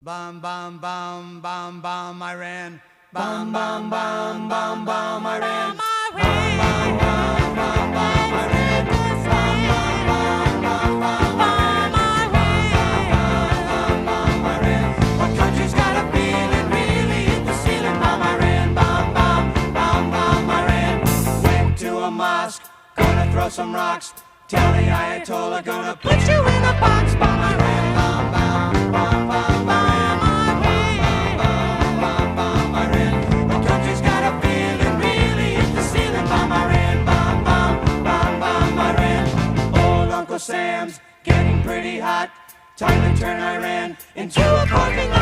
Bum, bum, bum, bum, bum, I ran. Bum, bum, bum, bum, bum, I ran. Bum, bum, bum, bum, bum, I ran. Bum, bum, bum, bum, bum, I ran. What country's got a feeling really hit the ceiling? Bum, I ran. Bum, bum, bum, bum, I ran. Went to a mosque, gonna throw some rocks. Tell the Ayatollah, gonna put you in a box. Bum, I ran. Bum, bum, bum, bum, bum. Sam's getting pretty hot. Time to turn Iran into a parking lot.